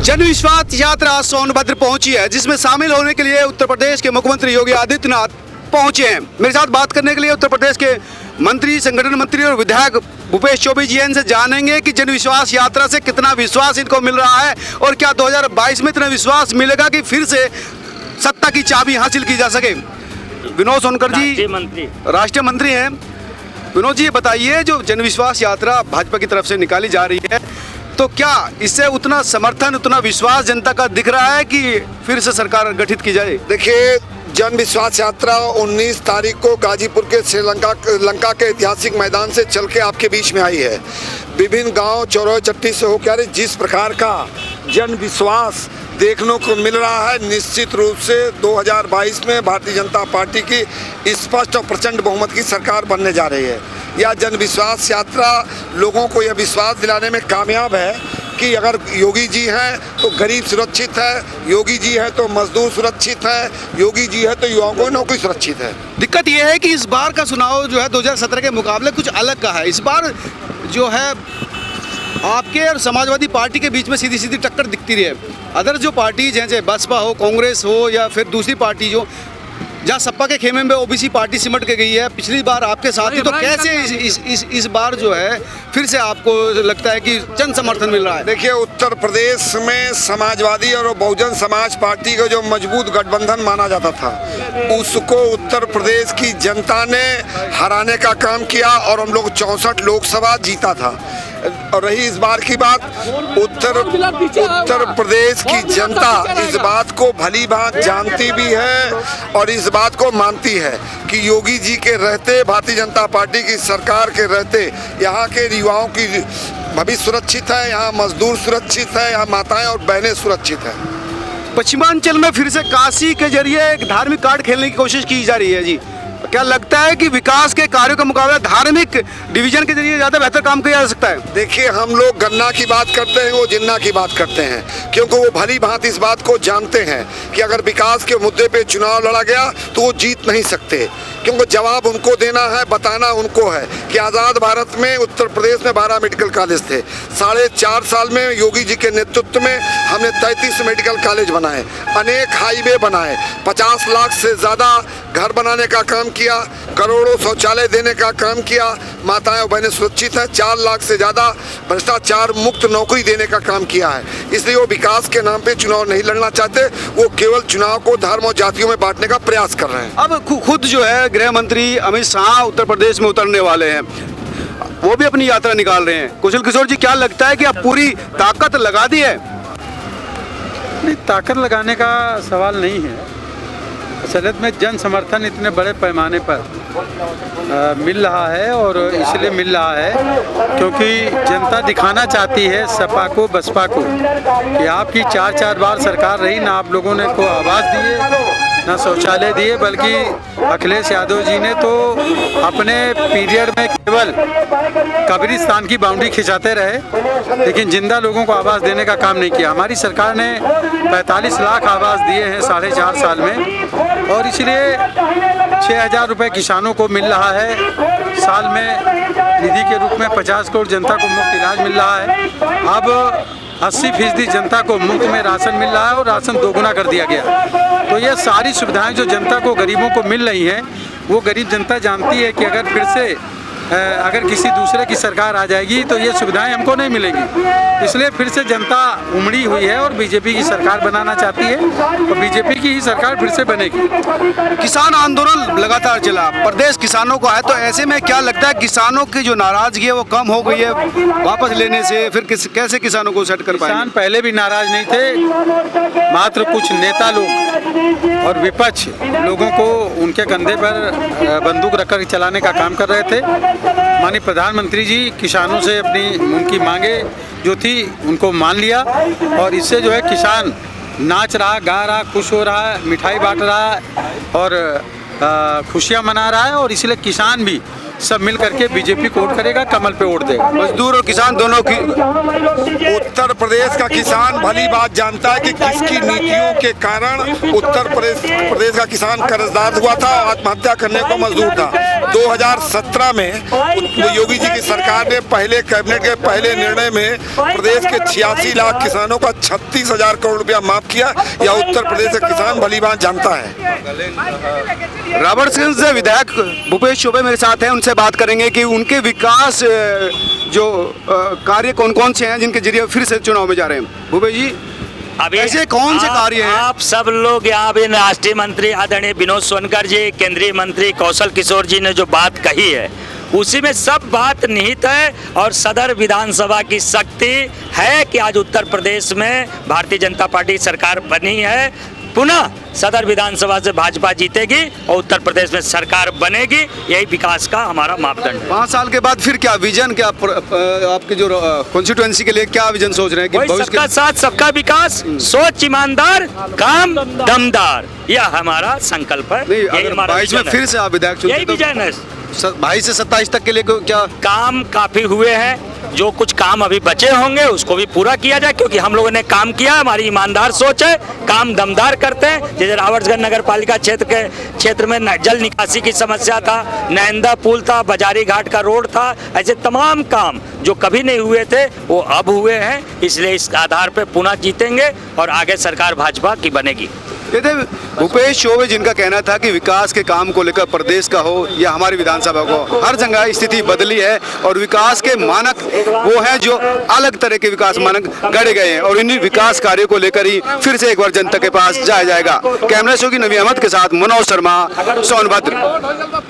जन विश्वास यात्रा सोनभद्र पहुंची है, जिसमें शामिल होने के लिए उत्तर प्रदेश के मुख्यमंत्री योगी आदित्यनाथ पहुंचे हैं। मेरे साथ बात करने के लिए उत्तर प्रदेश के मंत्री, संगठन मंत्री और विधायक भूपेश चौबे जी इनसे जानेंगे कि जन विश्वास यात्रा से कितना विश्वास इनको मिल रहा है और क्या 2022 में इतना विश्वास मिलेगा कि फिर से सत्ता की चाबी हासिल की जा सके। विनोद सोनकर जी राष्ट्रीय मंत्री हैं। विनोद जी, ये बताइए, जो जन विश्वास यात्रा भाजपा की तरफ से निकाली जा रही है, तो क्या इससे उतना समर्थन, उतना विश्वास जनता का दिख रहा है कि फिर से सरकार गठित की जाए? देखिए, जन विश्वास यात्रा 19 तारीख को गाजीपुर के लंका के ऐतिहासिक मैदान से चल के आपके बीच में आई है। विभिन्न गांव चौराहे चट्टी से होकर आ रही, जिस प्रकार का जन विश्वास देखने को मिल रहा है, निश्चित रूप से 2022 में भारतीय जनता पार्टी की स्पष्ट और प्रचंड बहुमत की सरकार बनने जा रही है। यह जन विश्वास यात्रा लोगों को यह विश्वास दिलाने में कामयाब है कि अगर योगी जी हैं तो गरीब सुरक्षित है, योगी जी है तो मजदूर सुरक्षित है, योगी जी है तो युवाओं को नौकरी सुरक्षित है। दिक्कत यह है कि इस बार का चुनाव जो है 2017 के मुकाबले कुछ अलग का है। इस बार जो है आपके और समाजवादी पार्टी के बीच में सीधी सीधी टक्कर दिखती रही है। अदर जो पार्टीज हैं, चाहे बसपा हो, कांग्रेस हो या फिर दूसरी पार्टी जो जहाँ सपा के खेमे में ओबीसी पार्टी सिमट के गई है, पिछली बार आपके साथ ही, तो कैसे इस बार जो है फिर से आपको लगता है कि जन समर्थन मिल रहा है? देखिए, उत्तर प्रदेश में समाजवादी और बहुजन समाज पार्टी का जो मजबूत गठबंधन माना जाता था, उसको उत्तर प्रदेश की जनता ने हराने का काम किया और हम लोग 64 लोकसभा जीता था। और रही इस बार की बात, उत्तर प्रदेश की जनता इस बात को भली भांति जानती भी है और इस बात को मानती है कि योगी जी के रहते, भारतीय जनता पार्टी की सरकार के रहते यहाँ के युवाओं की भविष्य सुरक्षित है, यहाँ मजदूर सुरक्षित है, यहाँ माताएं और बहनें सुरक्षित है। पश्चिमांचल में फिर से काशी के जरिए एक धार्मिक कार्ड खेलने की कोशिश की जा रही है जी। क्या लगता है कि विकास के कार्यों का मुकाबला धार्मिक डिवीजन के जरिए ज़्यादा बेहतर काम किया जा सकता है? देखिए, हम लोग गन्ना की बात करते हैं, वो जिन्ना की बात करते हैं, क्योंकि वो भली भांति इस बात को जानते हैं कि अगर विकास के मुद्दे पे चुनाव लड़ा गया तो वो जीत नहीं सकते, क्योंकि जवाब उनको देना है, बताना उनको है कि आज़ाद भारत में उत्तर प्रदेश में 12 मेडिकल कॉलेज थे। 4.5 साल में योगी जी के नेतृत्व में हमने 33 मेडिकल कॉलेज बनाए, अनेक हाईवे बनाए, 50 लाख से ज़्यादा घर बनाने का काम किया, करोड़ों शौचालय देने का काम किया, माताएं और बहनें सुरक्षित हैं, 4 लाख से ज़्यादा भ्रष्टाचार मुक्त नौकरी देने का काम किया है। इसलिए वो विकास के नाम पे चुनाव नहीं लड़ना चाहते, वो केवल चुनाव को धर्म और जातियों में बांटने का प्रयास कर रहे हैं। अब खुद जो है गृह मंत्री अमित शाह उत्तर प्रदेश में उतरने वाले हैं, वो भी अपनी यात्रा निकाल रहे हैं। कुशल किशोर जी, क्या लगता है कि आप पूरी ताकत लगा दी है? नहीं, ताकत लगाने का सवाल नहीं है। असलियत में जन समर्थन इतने बड़े पैमाने पर मिल रहा है और इसलिए मिल रहा है क्योंकि जनता दिखाना चाहती है सपा को, बसपा को, कि आपकी 4 बार सरकार रही ना, आप लोगों ने को आवाज़ दिए ना शौचालय दिए, बल्कि अखिलेश यादव जी ने तो अपने पीरियड में केवल कब्रिस्तान की बाउंड्री खिंचाते रहे, लेकिन जिंदा लोगों को आवाज़ देने का काम नहीं किया। हमारी सरकार ने 45 लाख आवाज़ दिए हैं 4.5 साल में और इसलिए 6,000 रुपये किसानों को मिल रहा है साल में निधि के रूप में, 50 करोड़ जनता को मुफ्त इलाज मिल रहा है। अब 80% जनता को मुफ्त में राशन मिल रहा है और राशन दोगुना कर दिया गया। तो ये सारी सुविधाएं जो जनता को, गरीबों को मिल रही हैं, वो गरीब जनता जानती है कि अगर फिर से अगर किसी दूसरे की सरकार आ जाएगी तो ये सुविधाएं हमको नहीं मिलेंगी। इसलिए फिर से जनता उमड़ी हुई है और बीजेपी की सरकार बनाना चाहती है और बीजेपी की ही सरकार फिर से बनेगी। किसान आंदोलन लगातार चला, प्रदेश किसानों को है, तो ऐसे में क्या लगता है किसानों की जो नाराजगी है वो कम हो गई है वापस लेने से? फिर कैसे किसानों को सेट कर पाएंगे? किसान पहले भी नाराज नहीं थे, मात्र कुछ नेता लोग और विपक्ष लोगों को उनके कंधे पर बंदूक रखकर चलाने का काम कर रहे थे। माननीय प्रधानमंत्री जी किसानों से उनकी मांगे जो थी उनको मान लिया और इससे जो है किसान नाच रहा, गा रहा, खुश हो रहा है, मिठाई बांट रहा है और खुशियाँ मना रहा है और इसलिए किसान भी सब मिल करके बीजेपी को वोट करेगा, कमल पे वोट देगा। मजदूर और किसान दोनों की। उत्तर प्रदेश का किसान भली बात जानता है कि किसकी नीतियों के कारण उत्तर प्रदेश का किसान कर्जदार हुआ था, आत्महत्या करने को मजबूर था। 2017 में योगी जी की सरकार ने पहले कैबिनेट के पहले निर्णय में प्रदेश के 86 लाख किसानों का 36,000 करोड़ रुपया माफ किया। यह उत्तर प्रदेश का किसान भली भांति जानता है। रॉबर्ट्सगंज से विधायक भूपेश चौबे मेरे साथ हैं, उनसे बात करेंगे कि उनके विकास जो कार्य कौन कौन से हैं जिनके जरिए फिर से चुनाव में जा रहे हैं। भूपेश जी, अभी ऐसे कौन से कार्य हैं? आप सब लोग यहाँ पे राष्ट्रीय मंत्री आदरणीय विनोद सोनकर जी, केंद्रीय मंत्री कौशल किशोर जी ने जो बात कही है उसी में सब बात निहित है। और सदर विधानसभा की शक्ति है कि आज उत्तर प्रदेश में भारतीय जनता पार्टी सरकार बनी है। पुनः सदर विधानसभा से भाजपा जीतेगी और उत्तर प्रदेश में सरकार बनेगी। यही विकास का हमारा मापदंड है। 5 साल के बाद फिर क्या विजन, क्या आपके जो कॉन्स्टिट्यूएंसी के लिए क्या विजन सोच रहे हैं कि वही भविष्य सबका साथ सबका विकास, सोच ईमानदार, काम दमदार, यह हमारा संकल्प है। नहीं, यही अगर हमारा 22 में विजन फिर है। से आप विधायक चुनते यही विजन है। 22 से 27 तक के लिए क्या काम काफी हुए हैं, जो कुछ काम अभी बचे होंगे उसको भी पूरा किया जाए, क्योंकि हम लोगों ने काम किया, हमारी ईमानदार सोच है, काम दमदार करते हैं। जैसे रावर्ट्सगंज नगर पालिका क्षेत्र में जल निकासी की समस्या था, नैंदा पुल था, बाजारी घाट का रोड था, ऐसे तमाम काम जो कभी नहीं हुए थे वो अब हुए हैं। इसलिए इस आधार पर पुनः जीतेंगे और आगे सरकार भाजपा की बनेगी। ये थे भूपेश चौबे, जिनका कहना था कि विकास के काम को लेकर प्रदेश का हो या हमारी विधानसभा को, हर जगह स्थिति बदली है और विकास के मानक वो हैं जो अलग तरह के विकास मानक गढ़े गए हैं और इन्हीं विकास कार्यों को लेकर ही फिर से एक बार जनता के पास जाया जाएगा। कैमरा शो की नवी अहमद के साथ मनोज शर्मा, सोनभद्र।